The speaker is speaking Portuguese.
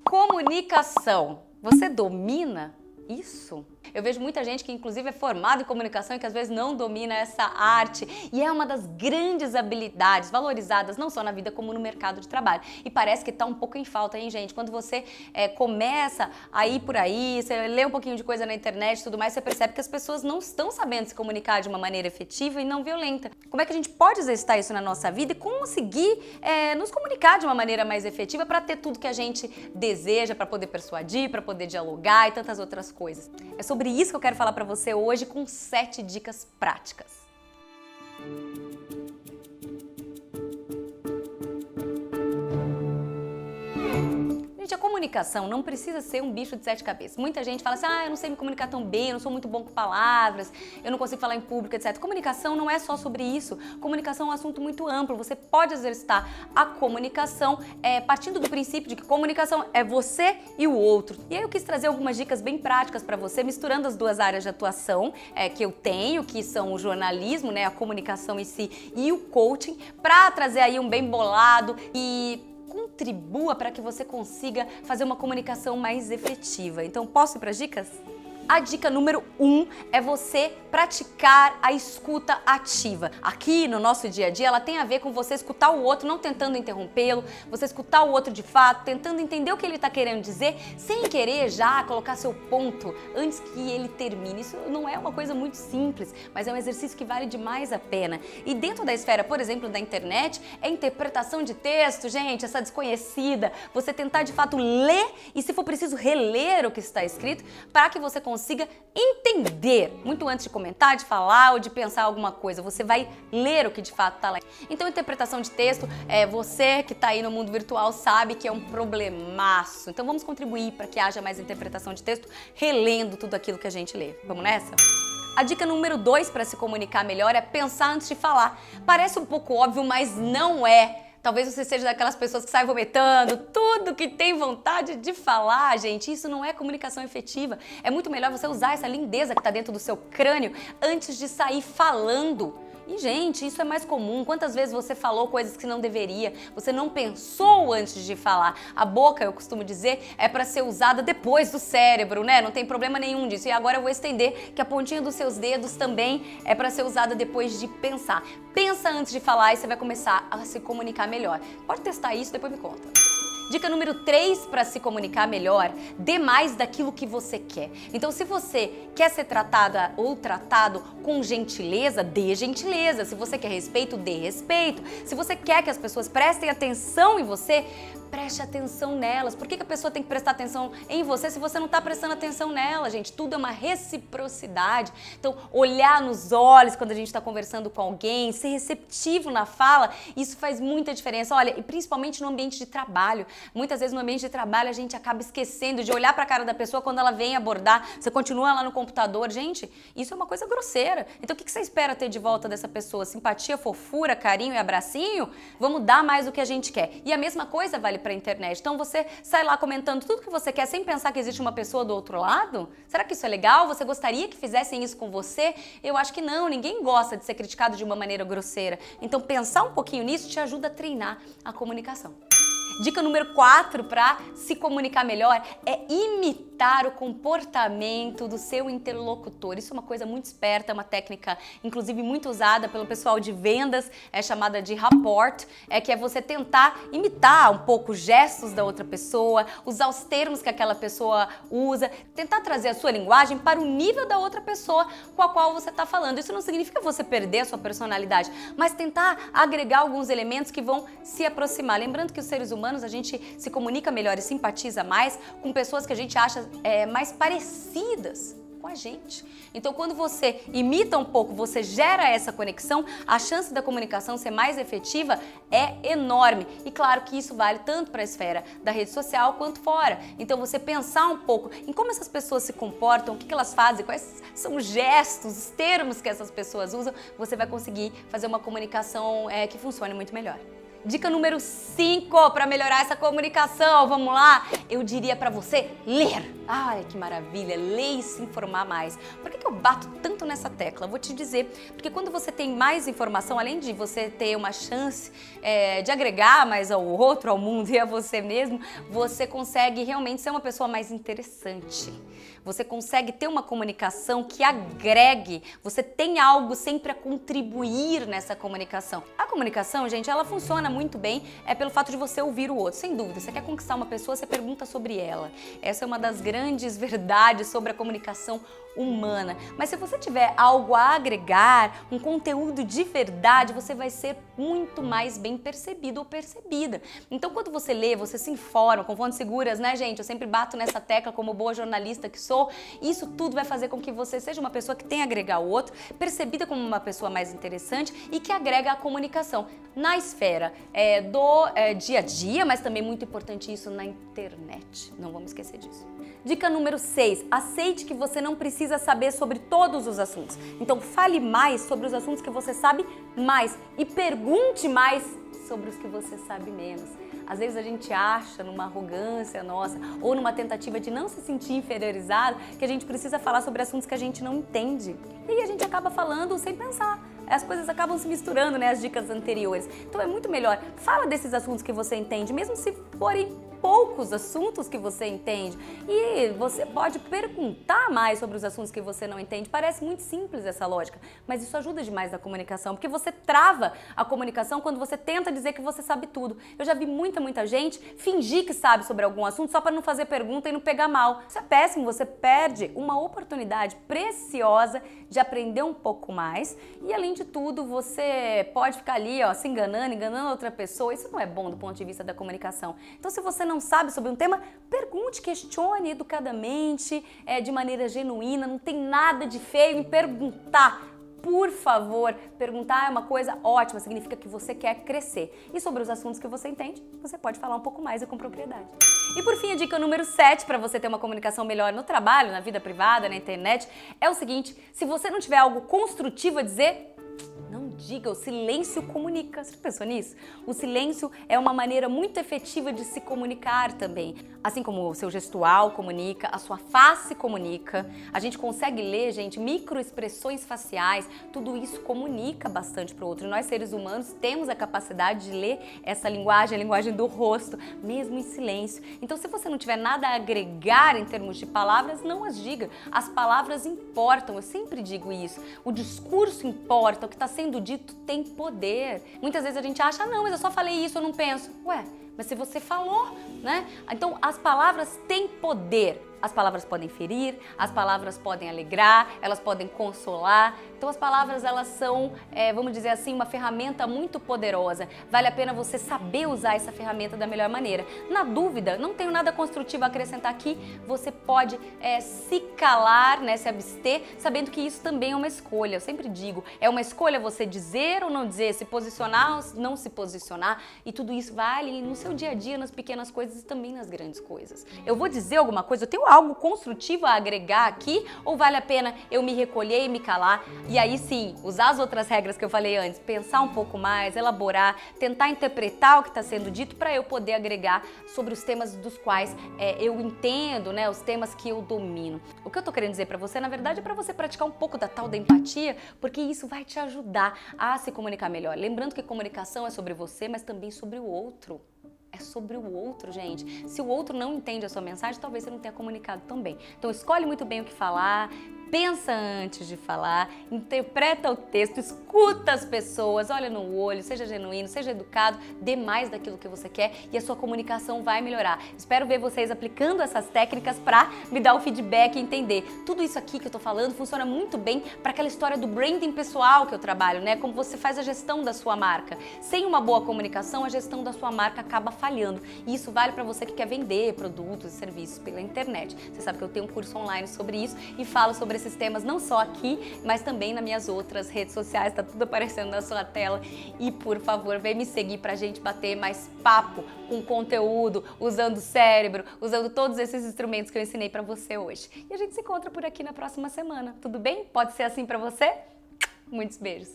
Comunicação. Você domina isso? Eu vejo muita gente que inclusive é formada em comunicação e que às vezes não domina essa arte, e é uma das grandes habilidades valorizadas não só na vida como no mercado de trabalho. E parece que tá um pouco em falta, hein, gente? Quando você começa a ir por aí, você lê um pouquinho de coisa na internet e tudo mais, você percebe que as pessoas não estão sabendo se comunicar de uma maneira efetiva e não violenta. Como é que a gente pode exercitar isso na nossa vida e conseguir nos comunicar de uma maneira mais efetiva para ter tudo que a gente deseja, para poder persuadir, para poder dialogar e tantas outras coisas? É sobre isso que eu quero falar para você hoje com 7 dicas práticas. Gente, a comunicação não precisa ser um bicho de 7 cabeças. Muita gente fala assim, eu não sei me comunicar tão bem, eu não sou muito bom com palavras, eu não consigo falar em público, etc. Comunicação não é só sobre isso. Comunicação é um assunto muito amplo. Você pode exercitar a comunicação partindo do princípio de que comunicação é você e o outro. E aí eu quis trazer algumas dicas bem práticas para você, misturando as duas áreas de atuação que eu tenho, que são o jornalismo, a comunicação em si e o coaching, para trazer aí um bem bolado e contribua para que você consiga fazer uma comunicação mais efetiva. Então, posso ir para as dicas? A dica número 1 é você praticar a escuta ativa. Aqui no nosso dia a dia, ela tem a ver com você escutar o outro, não tentando interrompê-lo, você escutar o outro de fato, tentando entender o que ele está querendo dizer, sem querer já colocar seu ponto antes que ele termine. Isso não é uma coisa muito simples, mas é um exercício que vale demais a pena. E dentro da esfera, por exemplo, da internet, é interpretação de texto, gente, essa desconhecida, você tentar de fato ler e, se for preciso, reler o que está escrito, para que você consiga entender, muito antes de comentar, de falar ou de pensar alguma coisa. Você vai ler o que de fato está lá. Então, interpretação de texto, você que está aí no mundo virtual sabe que é um problemaço. Então, vamos contribuir para que haja mais interpretação de texto, relendo tudo aquilo que a gente lê. Vamos nessa? A dica número 2 para se comunicar melhor é pensar antes de falar. Parece um pouco óbvio, mas não é. Talvez você seja daquelas pessoas que saem vomitando tudo que tem vontade de falar, gente. Isso não é comunicação efetiva. É muito melhor você usar essa lindeza que está dentro do seu crânio antes de sair falando. E, gente, isso é mais comum. Quantas vezes você falou coisas que não deveria? Você não pensou antes de falar. A boca, eu costumo dizer, é para ser usada depois do cérebro, né? Não tem problema nenhum disso. E agora eu vou estender que a pontinha dos seus dedos também é para ser usada depois de pensar. Pensa antes de falar e você vai começar a se comunicar melhor. Pode testar isso, depois me conta. Dica número 3 para se comunicar melhor, dê mais daquilo que você quer. Então, se você quer ser tratada ou tratado com gentileza, dê gentileza. Se você quer respeito, dê respeito. Se você quer que as pessoas prestem atenção em você, preste atenção nelas. Por que a pessoa tem que prestar atenção em você se você não está prestando atenção nela, gente? Tudo é uma reciprocidade. Então, olhar nos olhos quando a gente está conversando com alguém, ser receptivo na fala, isso faz muita diferença. Olha, e principalmente no ambiente de trabalho. Muitas vezes no ambiente de trabalho a gente acaba esquecendo de olhar para a cara da pessoa quando ela vem abordar. Você continua lá no computador. Gente, isso é uma coisa grosseira. Então, o que você espera ter de volta dessa pessoa? Simpatia, fofura, carinho e abracinho? Vamos dar mais do que a gente quer. E a mesma coisa vale para a internet. Então você sai lá comentando tudo que você quer sem pensar que existe uma pessoa do outro lado? Será que isso é legal? Você gostaria que fizessem isso com você? Eu acho que não. Ninguém gosta de ser criticado de uma maneira grosseira. Então pensar um pouquinho nisso te ajuda a treinar a comunicação. Dica número 4 para se comunicar melhor é imitar o comportamento do seu interlocutor. Isso é uma coisa muito esperta, é uma técnica inclusive muito usada pelo pessoal de vendas, é chamada de rapport, que é você tentar imitar um pouco os gestos da outra pessoa, usar os termos que aquela pessoa usa, tentar trazer a sua linguagem para o nível da outra pessoa com a qual você está falando. Isso não significa você perder a sua personalidade, mas tentar agregar alguns elementos que vão se aproximar. Lembrando que os seres humanos, a gente se comunica melhor e simpatiza mais com pessoas que a gente acha mais parecidas com a gente. Então, quando você imita um pouco, você gera essa conexão, a chance da comunicação ser mais efetiva é enorme. E claro que isso vale tanto para a esfera da rede social quanto fora. Então, você pensar um pouco em como essas pessoas se comportam, o que elas fazem, quais são os gestos, os termos que essas pessoas usam, você vai conseguir fazer uma comunicação que funcione muito melhor. Dica número 5 para melhorar essa comunicação, vamos lá? eu diria para você ler. Ai, que maravilha, ler e se informar mais. Por que eu bato tanto nessa tecla? Vou te dizer, porque quando você tem mais informação, além de você ter uma chance de agregar mais ao outro, ao mundo e a você mesmo, você consegue realmente ser uma pessoa mais interessante. Você consegue ter uma comunicação que agregue, você tem algo sempre a contribuir nessa comunicação. A comunicação, gente, ela funciona muito bem pelo fato de você ouvir o outro, sem dúvida. Você quer conquistar uma pessoa, você pergunta sobre ela. Essa é uma das grandes verdades sobre a comunicação humana. Mas se você tiver algo a agregar, um conteúdo de verdade, você vai ser muito mais bem percebido ou percebida. Então, quando você lê, você se informa, com fontes seguras, né, gente? Eu sempre bato nessa tecla como boa jornalista que sou. Isso tudo vai fazer com que você seja uma pessoa que tem a agregar o outro, percebida como uma pessoa mais interessante e que agrega a comunicação na esfera do dia a dia, mas também muito importante isso na internet. Não vamos esquecer disso. Dica número 6, aceite que você não precisa saber sobre todos os assuntos. Então fale mais sobre os assuntos que você sabe mais e pergunte mais sobre os que você sabe menos. Às vezes a gente acha, numa arrogância nossa, ou numa tentativa de não se sentir inferiorizado, que a gente precisa falar sobre assuntos que a gente não entende. E aí a gente acaba falando sem pensar. As coisas acabam se misturando, né, as dicas anteriores. Então é muito melhor, fala desses assuntos que você entende, mesmo se forem poucos assuntos que você entende. E você pode perguntar mais sobre os assuntos que você não entende. Parece muito simples essa lógica, mas isso ajuda demais na comunicação, porque você trava a comunicação quando você tenta dizer que você sabe tudo. Eu já vi muita gente fingir que sabe sobre algum assunto só para não fazer pergunta e não pegar mal. Isso é péssimo, você perde uma oportunidade preciosa de aprender um pouco mais e, além de tudo, você pode ficar ali, ó, se enganando outra pessoa. Isso não é bom do ponto de vista da comunicação. Então, se você não sabe sobre um tema, pergunte, questione educadamente, de maneira genuína. Não tem nada de feio em perguntar. Por favor, perguntar é uma coisa ótima, significa que você quer crescer. E sobre os assuntos que você entende, você pode falar um pouco mais e com propriedade. E por fim, a dica número 7 para você ter uma comunicação melhor no trabalho, na vida privada, na internet, é o seguinte: se você não tiver algo construtivo a dizer, não diga, o silêncio comunica. Você já pensou nisso? O silêncio é uma maneira muito efetiva de se comunicar também. Assim como o seu gestual comunica, a sua face comunica. A gente consegue ler, gente, microexpressões faciais. Tudo isso comunica bastante para o outro. Nós, seres humanos, temos a capacidade de ler essa linguagem, a linguagem do rosto, mesmo em silêncio. Então, se você não tiver nada a agregar em termos de palavras, não as diga. As palavras importam, eu sempre digo isso. O discurso importa, o que está sendo dito tem poder. Muitas vezes a gente acha, não, mas eu só falei isso, eu não penso. Ué, mas se você falou, né? Então as palavras têm poder. As palavras podem ferir, as palavras podem alegrar, elas podem consolar. Então as palavras, elas são, vamos dizer assim, uma ferramenta muito poderosa. Vale a pena você saber usar essa ferramenta da melhor maneira. Na dúvida, não tenho nada construtivo a acrescentar aqui, você pode se calar, né, se abster, sabendo que isso também é uma escolha. Eu sempre digo, é uma escolha você dizer ou não dizer, se posicionar ou não se posicionar, e tudo isso vale no seu dia a dia, nas pequenas coisas e também nas grandes coisas. Eu vou dizer alguma coisa, eu tenho algo construtivo a agregar aqui, ou vale a pena eu me recolher e me calar? E aí sim, usar as outras regras que eu falei antes, pensar um pouco mais, elaborar, tentar interpretar o que está sendo dito para eu poder agregar sobre os temas dos quais eu entendo, né, os temas que eu domino. O que eu tô querendo dizer para você, na verdade, é para você praticar um pouco da tal da empatia, porque isso vai te ajudar a se comunicar melhor. Lembrando que comunicação é sobre você, mas também sobre o outro. É sobre o outro, gente. Se o outro não entende a sua mensagem, talvez você não tenha comunicado tão bem. Então escolhe muito bem o que falar, pensa antes de falar, interpreta o texto, escuta as pessoas, olha no olho, seja genuíno, seja educado, dê mais daquilo que você quer e a sua comunicação vai melhorar. Espero ver vocês aplicando essas técnicas para me dar o feedback e entender. Tudo isso aqui que eu tô falando funciona muito bem para aquela história do branding pessoal que eu trabalho, né? Como você faz a gestão da sua marca. Sem uma boa comunicação, a gestão da sua marca acaba falhando. E isso vale para você que quer vender produtos e serviços pela internet. Você sabe que eu tenho um curso online sobre isso e falo sobre esses temas não só aqui, mas também nas minhas outras redes sociais, tá tudo aparecendo na sua tela. E por favor, vem me seguir pra gente bater mais papo com conteúdo, usando o cérebro, usando todos esses instrumentos que eu ensinei pra você hoje. E a gente se encontra por aqui na próxima semana, tudo bem? Pode ser assim pra você? Muitos beijos!